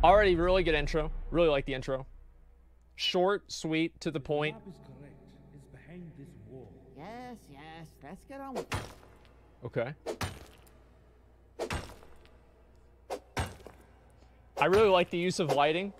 Already really good intro. Really like the intro. Short, sweet, to the point. The map is correct. It's behind this wall. Yes, yes, let's get on with it. Okay. I really like the use of lighting.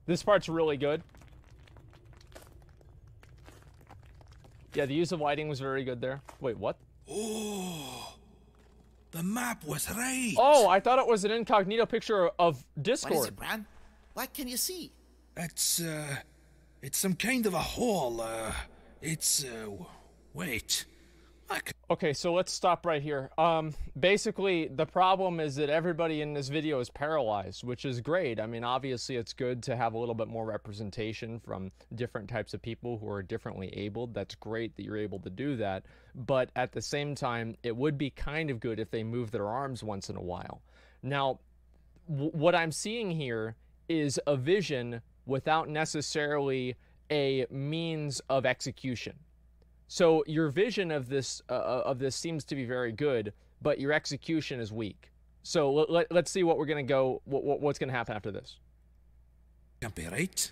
This part's really good. Yeah, the use of lighting was very good there. Wait, what? Oh, the map was right. Oh, I thought it was an incognito picture of Discord. What is it, Bran? What can you see? It's some kind of a hole. Wait. Okay, so let's stop right here. Basically, the problem is that everybody in this video is paralyzed, which is great. I mean, obviously, it's good to have a little bit more representation from different types of people who are differently abled. That's great that you're able to do that. But at the same time, it would be kind of good if they move their arms once in a while. Now, what I'm seeing here is a vision without necessarily a means of execution. So your vision of this seems to be very good, but your execution is weak. So let's see what we're gonna go. What's gonna happen after this? Can't be right.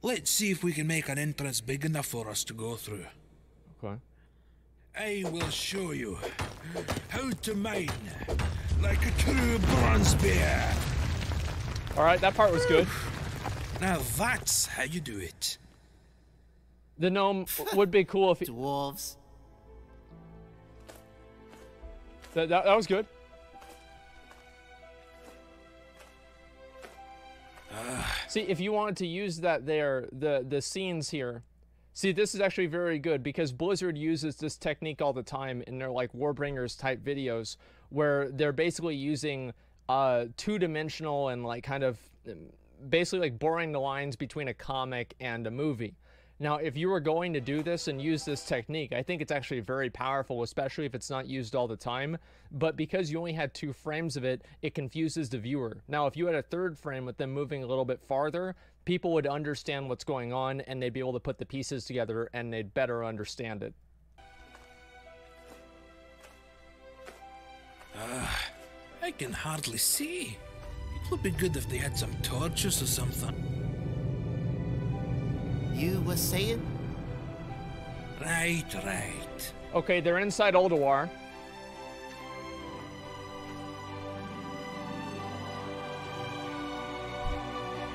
Let's see if we can make an entrance big enough for us to go through. Okay. I will show you how to mine like a true bronze bear. All right, that part was good. Now that's how you do it. The gnome would be cool if he... Dwarves. That was good. See, if you wanted to use that there, the scenes here. See, this is actually very good because Blizzard uses this technique all the time in their like Warbringers type videos where they're basically using two-dimensional and like kind of basically like blurring the lines between a comic and a movie. Now, if you were going to do this and use this technique, I think it's actually very powerful, especially if it's not used all the time. But because you only had 2 frames of it, it confuses the viewer. Now, if you had a 3rd frame with them moving a little bit farther, people would understand what's going on and they'd be able to put the pieces together and they'd better understand it. I can hardly see. It would be good if they had some torches or something. You were saying? Right. Okay, they're inside Ulduar.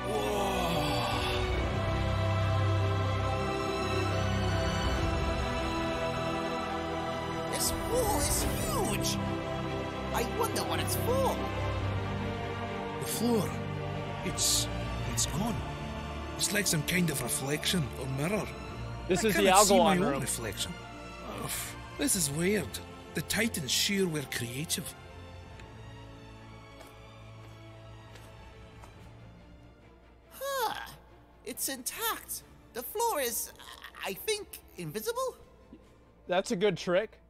Whoa. This wall is huge. I wonder what it's for. The floor. It's gone. It's like some kind of reflection or mirror. This I is the cannot see my Algalon own room. reflection. Oh, this is weird. The Titans sure were creative. Huh. It's intact. The floor is, I think, invisible? That's a good trick.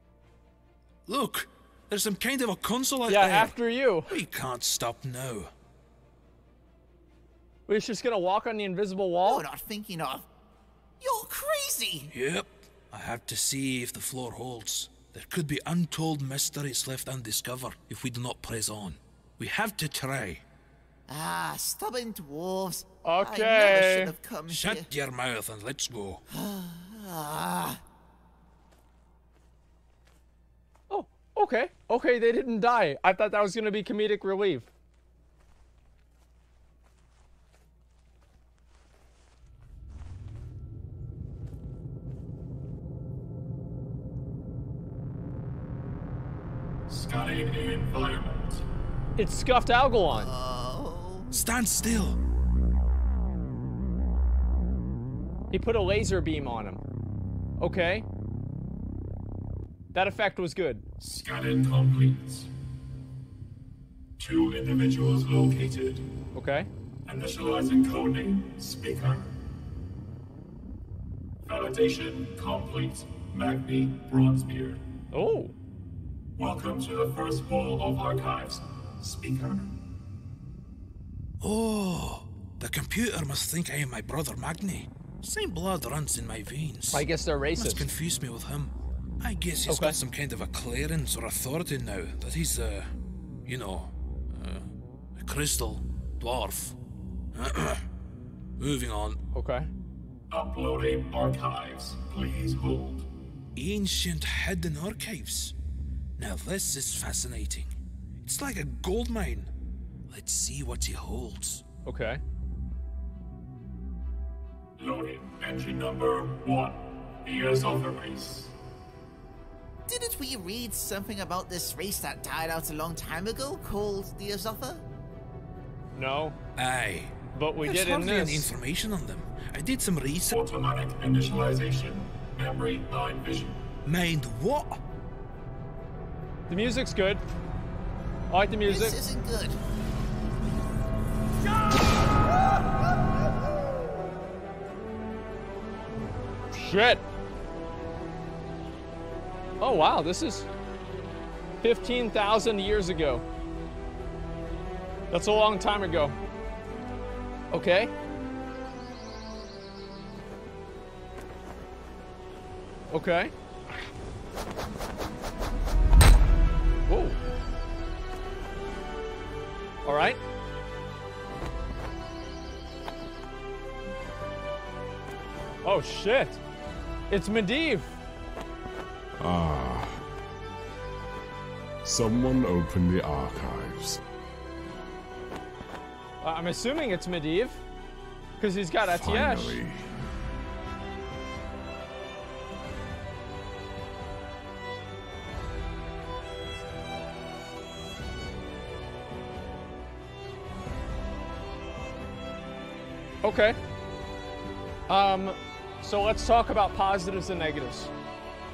Look, there's some kind of a console out Yeah, there. after you. We can't stop now. We're just gonna walk on the invisible wall? You're not thinking of. You're crazy! Yep. I have to see if the floor holds. There could be untold mysteries left undiscovered if we do not press on. We have to try. Ah, stubborn dwarves. Okay. I never should have come Shut here. your mouth and let's go. Ah. Oh, okay. Okay, they didn't die. I thought that was gonna be comedic relief. Scanning the environment. It's Scuffed Algalon. Oh. Stand still. He put a laser beam on him. Okay. That effect was good. Scanning complete. 2 individuals located. Okay. Initializing codename Speaker. Validation complete. Magni Bronzebeard. Oh. Welcome to the first wall of archives. Speaker. Oh, the computer must think I am my brother Magni. Same blood runs in my veins. I guess they're Must racist. confuse me with him. I guess he's Okay. got some kind of a clearance or authority now that he's, You know, a crystal dwarf. Moving on. Okay. Uploading archives. Please hold. Ancient hidden archives. Now this is fascinating. It's like a gold mine. Let's see what he holds. Okay. Loading entry number 1. Years of the race. Didn't we read something about this race that died out a long time ago called the Azotha? No. Aye. But we There's did in hardly any this. information on them. I did some research. Automatic initialization. Memory night vision. Mind what? The music's good. I like the music. This isn't good. Shit. Oh wow, this is 15,000 years ago. That's a long time ago. Okay. Okay. Whoa. All right. Oh shit. It's Medivh. Ah. Someone open the archives. I'm assuming it's Medivh, because he's got Atiesh. Finally. Okay. So let's talk about positives and negatives.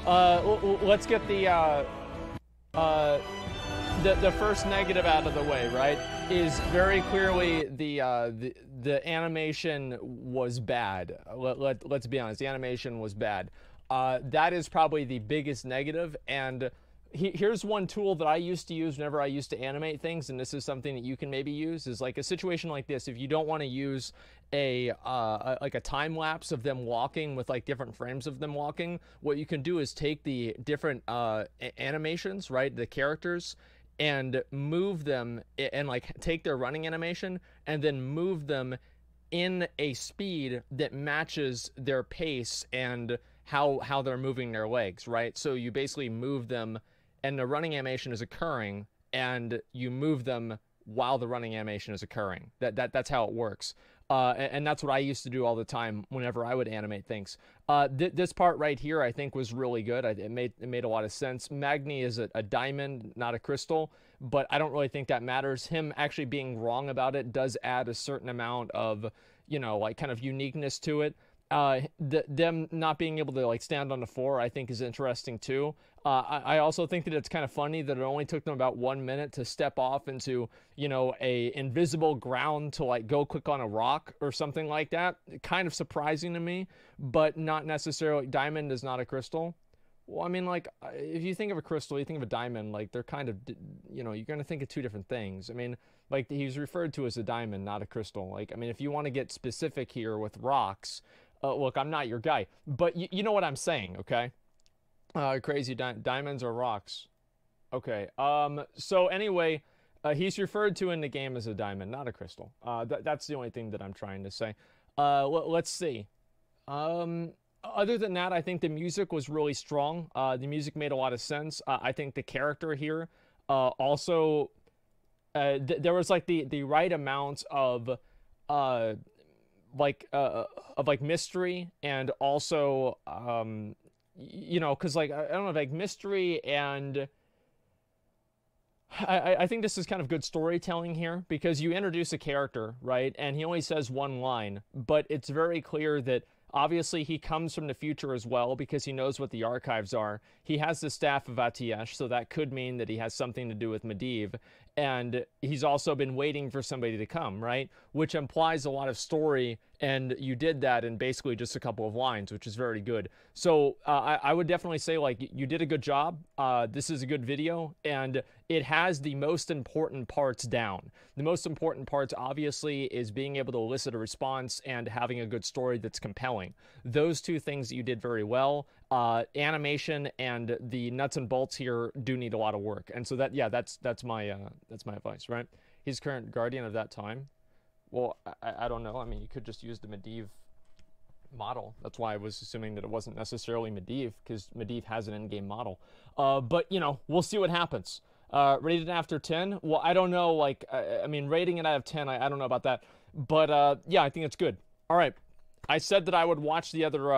Let's get the first negative out of the way, right? Is very clearly the animation was bad. Let's be honest, the animation was bad. That is probably the biggest negative, and here's one tool that I used to use whenever I used to animate things, and this is something that you can maybe use, is like a situation like this. If you don't want to use like a time lapse of them walking with like different frames of them walking, what you can do is take the different animations, right, the characters, and move them and like take their running animation and then move them in a speed that matches their pace and how they're moving their legs, right? So you basically move them and the running animation is occurring and you move them while the running animation is occurring. That's how it works. And that's what I used to do all the time whenever I would animate things. This part right here, I think, was really good. It made a lot of sense. Magni is a diamond, not a crystal, but I don't really think that matters. Him actually being wrong about it does add a certain amount of, you know, like kind of uniqueness to it. Them not being able to like stand on the floor, I think, is interesting too. I also think that it's kind of funny that it only took them about 1 minute to step off into, you know, a invisible ground to like go click on a rock or something like that. Kind of surprising to me, but not necessarily. Diamond is not a crystal. Well, I mean, like, if you think of a crystal, you think of a diamond, like, they're kind of, you know, you're going to think of two different things. I mean, like, he's referred to as a diamond, not a crystal. Like, I mean, if you want to get specific here with rocks, look, I'm not your guy, but you know what I'm saying, okay? Crazy diamonds or rocks. Okay, so anyway, he's referred to in the game as a diamond, not a crystal. That's the only thing that I'm trying to say. Let's see. Other than that, I think the music was really strong. The music made a lot of sense. I think the character here also, there was like the right amount of mystery, and also you know, because like I don't know, like mystery, and I think this is kind of good storytelling here, because you introduce a character, right, and he only says one line, but it's very clear that obviously he comes from the future as well, because he knows what the archives are. He has the staff of Atiesh, so that could mean that he has something to do with Medivh, and he's also been waiting for somebody to come, right? Which implies a lot of story and you did that in basically just a couple of lines, which is very good. So I would definitely say, like, you did a good job. This is a good video, and it has the most important parts down. The most important parts, obviously, is being able to elicit a response and having a good story that's compelling. Those two things that you did very well. Animation and the nuts and bolts here do need a lot of work, and so that's my advice, right? He's current guardian of that time. Well, I don't know. I mean, you could just use the Medivh model. That's why I was assuming that it wasn't necessarily Medivh, because Medivh has an in-game model. But, you know, we'll see what happens. Rated after 10? Well, I don't know. Like, I mean, rating it out of 10, I don't know about that. But, yeah, I think it's good. All right. I said that I would watch the other